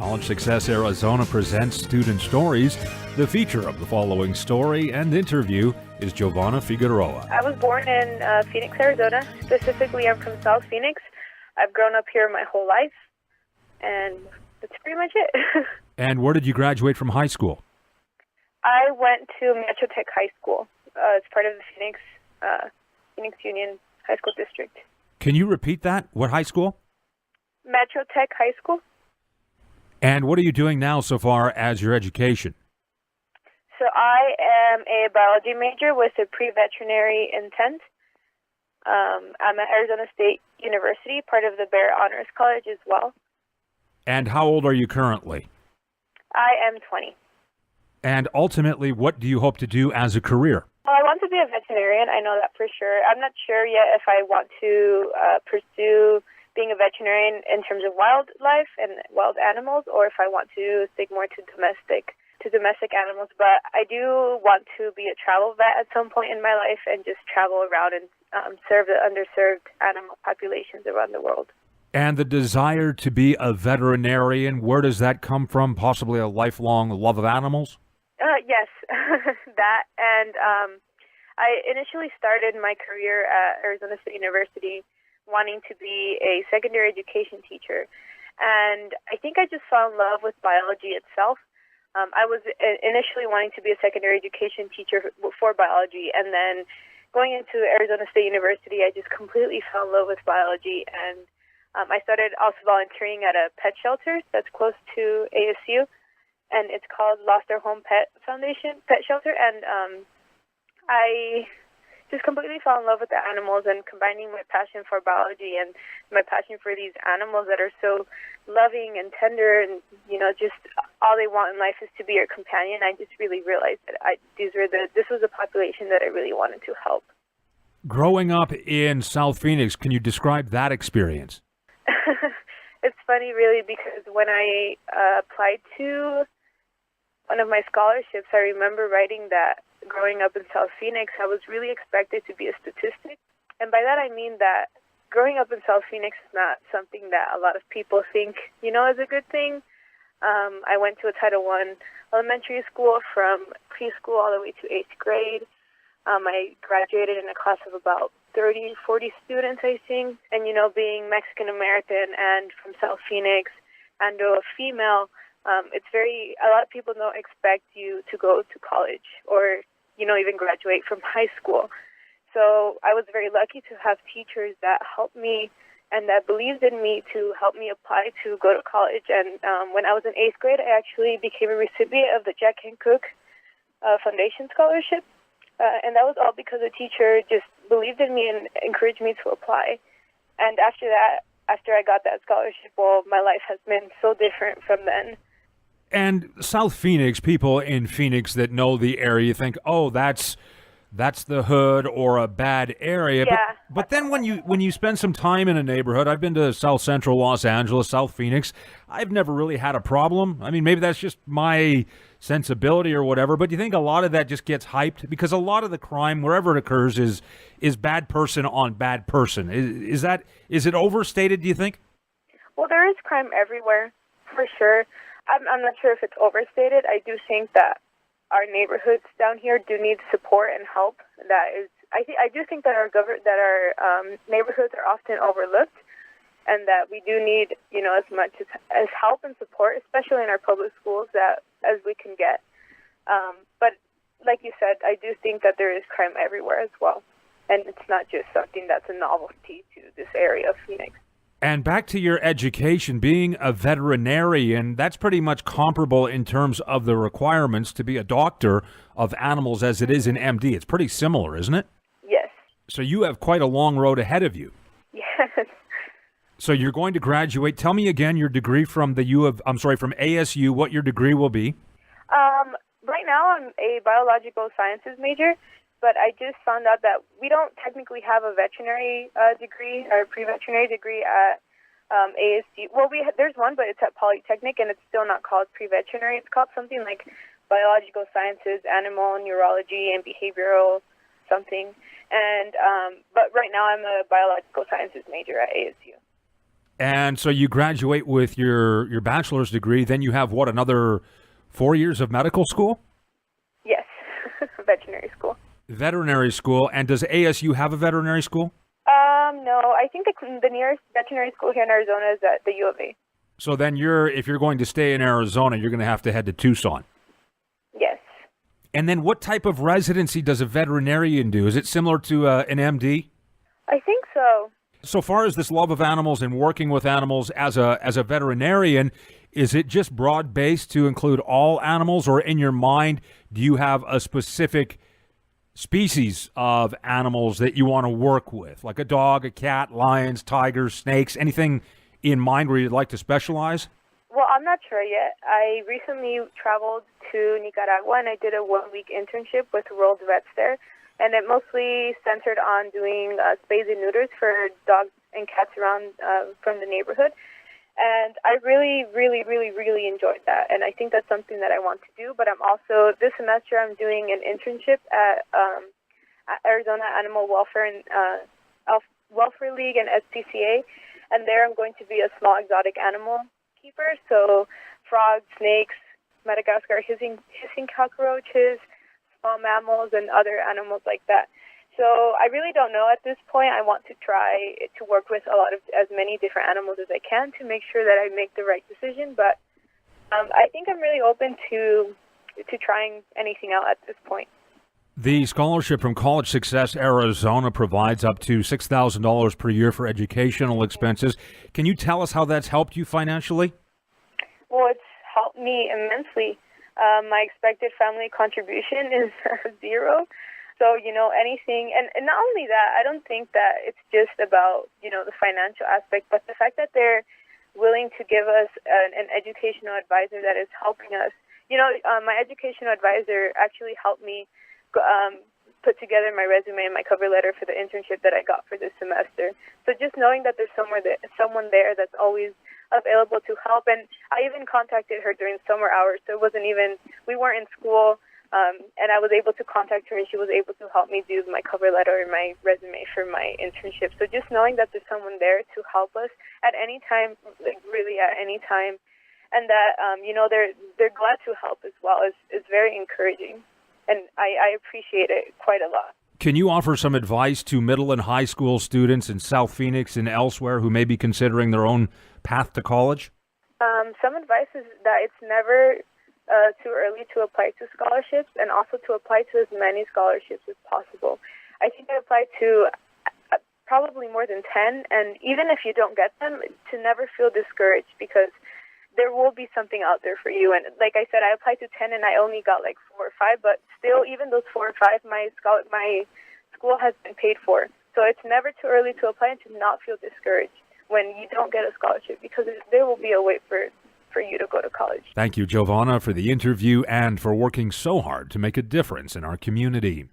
College Success Arizona presents Student Stories. The feature of the following story and interview is Jovanna Figueroa. I was born in Phoenix, Arizona. Specifically, I'm from South Phoenix. I've grown up here my whole life, and that's pretty much it. And where did you graduate from high school? I went to Metro Tech High School. It's part of the Phoenix Union High School District. Can you repeat that? What high school? Metro Tech High School. And what are you doing now so far as your education? So I am a biology major with a pre-veterinary intent. I'm at Arizona State University, part of the Bear Honors College as well. And how old are you currently? I am 20. And ultimately, what do you hope to do as a career? Well, I want to be a veterinarian. I know that for sure. I'm not sure yet if I want to pursue being a veterinarian in terms of wildlife and wild animals, or if I want to stick more to domestic animals. But I do want to be a travel vet at some point in my life and just travel around and serve the underserved animal populations around the world. And the desire to be a veterinarian, where does that come from? Possibly a lifelong love of animals? Yes, that. And I initially started my career at Arizona State University wanting to be a secondary education teacher. And I think I just fell in love with biology itself. I was initially wanting to be a secondary education teacher for biology, and then going into Arizona State University, I just completely fell in love with biology. And I started also volunteering at a pet shelter that's close to ASU, and it's called Lost Our Home Pet Shelter. And I just completely fell in love with the animals, and combining my passion for biology and my passion for these animals that are so loving and tender, and just all they want in life is to be your companion. I just really realized that this was a population that I really wanted to help. Growing up in South Phoenix, can you describe that experience? It's funny, really, because when I applied to one of my scholarships, I remember writing that growing up in South Phoenix, I was really expected to be a statistic. And by that I mean that growing up in South Phoenix is not something that a lot of people think, is a good thing. I went to a Title I elementary school from preschool all the way to 8th grade. I graduated in a class of about 30, 40 students, I think. And, being Mexican-American and from South Phoenix and a female, a lot of people don't expect you to go to college or, even graduate from high school. So I was very lucky to have teachers that helped me and that believed in me to help me apply to go to college. And when I was in 8th grade, I actually became a recipient of the Jack Hancock Foundation Scholarship. And that was all because a teacher just believed in me and encouraged me to apply. And after I got that scholarship, well, my life has been so different from then. And South Phoenix, people in Phoenix that know the area think, oh, that's the hood or a bad area. Yeah. But then when you spend some time in a neighborhood, I've been to South Central Los Angeles, South Phoenix, I've never really had a problem. I mean, maybe that's just my sensibility or whatever, but do you think a lot of that just gets hyped? Because a lot of the crime, wherever it occurs, is bad person on bad person. Is it overstated, do you think? Well, there is crime everywhere, for sure. I'm not sure if it's overstated. I do think that our neighborhoods down here do need support and help. I do think that our neighborhoods are often overlooked, and that we do need, as much as help and support, especially in our public schools, as we can get. But like you said, I do think that there is crime everywhere as well, and it's not just something that's a novelty to this area of Phoenix. And back to your education, being a veterinarian, that's pretty much comparable in terms of the requirements to be a doctor of animals as it is in MD. It's pretty similar, isn't it? Yes. So you have quite a long road ahead of you. Yes. So you're going to graduate. Tell me again your degree from from ASU, what your degree will be. Right now I'm a biological sciences major, but I just found out that we don't technically have a veterinary degree or pre-veterinary degree at ASU. Well, there's one, but it's at Polytechnic, and it's still not called pre-veterinary. It's called something like biological sciences, animal neurology, and behavioral something. And but right now I'm a biological sciences major at ASU. And so you graduate with your bachelor's degree, then you have what, another 4 years of medical school? Yes, veterinary school. Veterinary school. And does ASU have a veterinary school? No, I think the nearest veterinary school here in Arizona is at the U of A. So then if you're going to stay in Arizona, you're going to have to head to Tucson. Yes. And then what type of residency does a veterinarian do? Is it similar to an MD? I think so. So far as this love of animals and working with animals as a veterinarian, is it just broad-based to include all animals, or in your mind, do you have a specific species of animals that you want to work with, like a dog, a cat, lions, tigers, snakes, anything in mind where you'd like to specialize? Well, I'm not sure yet. I recently traveled to Nicaragua, and I did a 1-week internship with World Vets there, and it mostly centered on doing spays and neuters for dogs and cats around from the neighborhood. And I really, really, really, really enjoyed that. And I think that's something that I want to do. But I'm also, this semester, I'm doing an internship at Arizona Animal Welfare and Welfare League and SPCA. And there I'm going to be a small exotic animal keeper. So frogs, snakes, Madagascar hissing cockroaches, small mammals, and other animals like that. So I really don't know at this point. I want to try to work with as many different animals as I can to make sure that I make the right decision. But I think I'm really open to trying anything out at this point. The scholarship from College Success Arizona provides up to $6,000 per year for educational expenses. Can you tell us how that's helped you financially? Well, it's helped me immensely. My expected family contribution is 0. So, anything, and not only that, I don't think that it's just about, the financial aspect, but the fact that they're willing to give us an educational advisor that is helping us. My educational advisor actually helped me put together my resume and my cover letter for the internship that I got for this semester. So just knowing that there's someone there that's always available to help. And I even contacted her during summer hours, so we weren't in school. And I was able to contact her, and she was able to help me do my cover letter and my resume for my internship. So just knowing that there's someone there to help us at any time, like really at any time, and that they're glad to help as well is very encouraging, and I appreciate it quite a lot. Can you offer some advice to middle and high school students in South Phoenix and elsewhere who may be considering their own path to college? Some advice is that it's never too early to apply to scholarships, and also to apply to as many scholarships as possible. I think I applied to probably more than 10, and even if you don't get them, to never feel discouraged, because there will be something out there for you. And like I said, I applied to 10 and I only got like 4 or 5, but still, even those 4 or 5, my school has been paid for. So it's never too early to apply, and to not feel discouraged when you don't get a scholarship, because there will be a way for you to go to college. Thank you, Jovanna, for the interview and for working so hard to make a difference in our community.